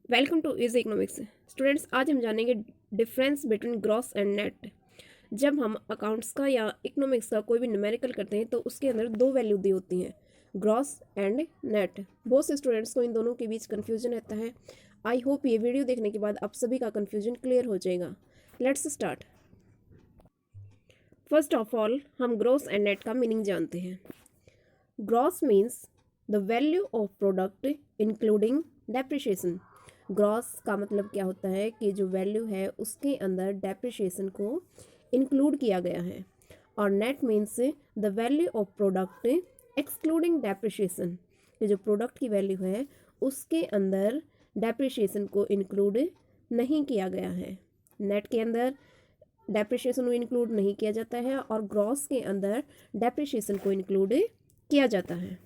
Welcome to easy economics. Students, आज हम जानेंगे difference between gross and net. जब हम अकाउंट्स का या इकोनॉमिक्स का कोई भी न्यूमेरिकल करते हैं तो उसके अंदर दो वैल्यू दी होती हैं, ग्रॉस एंड नेट। बहुत से स्टूडेंट्स को इन दोनों के बीच कन्फ्यूजन रहता है। आई होप ये वीडियो देखने के बाद आप सभी का कन्फ्यूजन क्लियर हो जाएगा। Let's start. First of all हम ग्रॉस एंड नेट का मीनिंग जानते हैं। Gross means the value of product including depreciation. Gross का मतलब क्या होता है कि जो वैल्यू है उसके अंदर डेप्रिशिएशन को इंक्लूड किया गया है। और net means the value of product excluding depreciation, कि जो प्रोडक्ट की वैल्यू है उसके अंदर डेप्रिशिएशन को इंक्लूड नहीं किया गया है। नेट के अंदर डेप्रिशिएशन को इंक्लूड नहीं किया जाता है और ग्रॉस के अंदर डेप्रिशिएशन को इंक्लूड किया जाता है।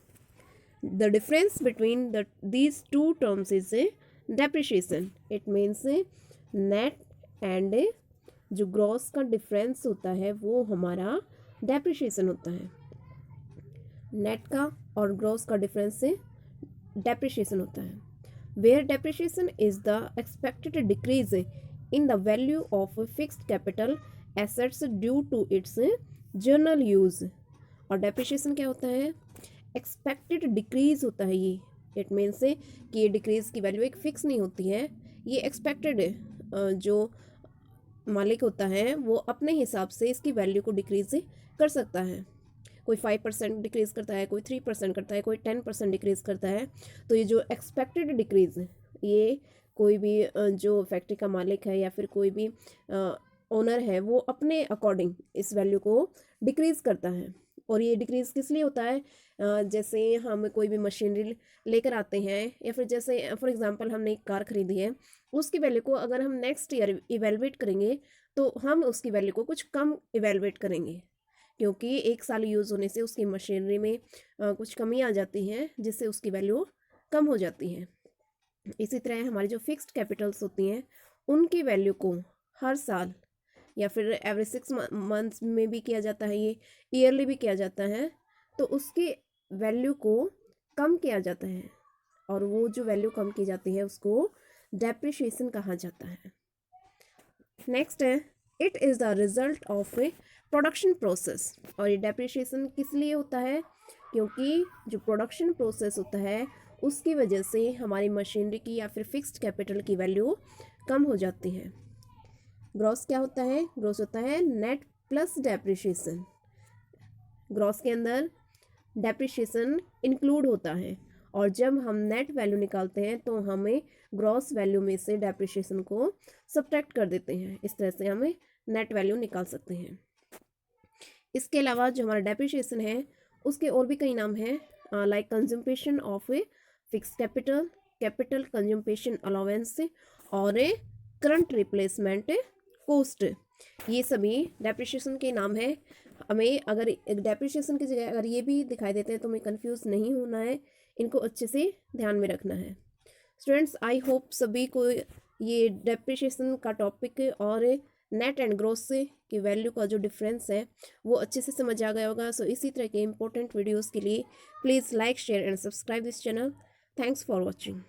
The difference between these two terms is depreciation. It means net and जो ग्रॉस का डिफरेंस होता है वो हमारा डेप्रिशिएशन होता है। नेट का और ग्रॉस का डिफरेंस से डेप्रिशिएशन होता है। Where depreciation is the expected decrease in the value of fixed capital assets due to its general use. और डेप्रिशिएशन क्या होता है? एक्सपेक्टेड डिक्रीज होता है ये। इट मीन्स कि ये डिक्रीज की वैल्यू एक फिक्स नहीं होती है, ये एक्सपेक्टेड जो मालिक होता है वो अपने हिसाब से इसकी वैल्यू को डिक्रीज कर सकता है। कोई 5% डिक्रीज करता है, कोई 3% करता है, कोई 10% डिक्रीज करता है। तो ये जो एक्सपेक्टेड डिक्रीज है ये कोई भी जो फैक्ट्री का मालिक है या फिर कोई भी ओनर है वो अपने अकॉर्डिंग इस वैल्यू को डिक्रीज करता है। और ये डिक्रीज किस लिए होता है? जैसे हम कोई भी मशीनरी लेकर आते हैं या फिर जैसे फॉर एग्जांपल हमने एक कार खरीदी है, उसकी वैल्यू को अगर हम नेक्स्ट ईयर इवेलुएट करेंगे तो हम उसकी वैल्यू को कुछ कम इवेलुएट करेंगे, क्योंकि एक साल यूज़ होने से उसकी मशीनरी में कुछ कमी आ जाती है जिससे उसकी वैल्यू कम हो जाती है। इसी तरह हमारी जो फिक्स्ड कैपिटल्स होती हैं उनकी वैल्यू को हर साल या फिर एवरी 6 मंथ्स में भी किया जाता है, ये ईयरली भी किया जाता है, तो उसकी वैल्यू को कम किया जाता है और वो जो वैल्यू कम की जाती है उसको डेप्रिशिएशन कहा जाता है। नेक्स्ट है it is the result of A production process. और ये डेप्रिशिएशन किस लिए होता है? क्योंकि जो प्रोडक्शन प्रोसेस होता है उसकी वजह से हमारी मशीनरी की या फिर फिक्स्ड कैपिटल की वैल्यू कम हो जाती है। ग्रॉस क्या होता है? ग्रॉस होता है नेट प्लस डेप्रिशिएशन। ग्रॉस के अंदर डेप्रिशिएशन इंक्लूड होता है और जब हम नेट वैल्यू निकालते हैं तो हमें ग्रॉस वैल्यू में से डेप्रिशिएशन को सब्ट्रैक्ट कर देते हैं। इस तरह से हमें नेट वैल्यू निकाल सकते हैं। इसके अलावा जो हमारा डेप्रिशिएशन है उसके और भी कई नाम हैं, like consummation of a fix capital, capital consummation allowance और ए करंट रिप्लेसमेंट कॉस्ट। ये सभी डेप्रिशिएशन के नाम हैं। हमें अगर डेप्रिशिएशन की जगह अगर ये भी दिखाई देते हैं तो हमें कंफ्यूज नहीं होना है, इनको अच्छे से ध्यान में रखना है। स्टूडेंट्स, आई होप सभी को ये डेप्रिशिएशन का टॉपिक और नेट एंड ग्रॉस की वैल्यू का जो डिफरेंस है वो अच्छे से समझ आ गया होगा। सो इसी तरह के इंपॉर्टेंट वीडियोज़ के लिए please like, share and subscribe this channel. Thanks for watching.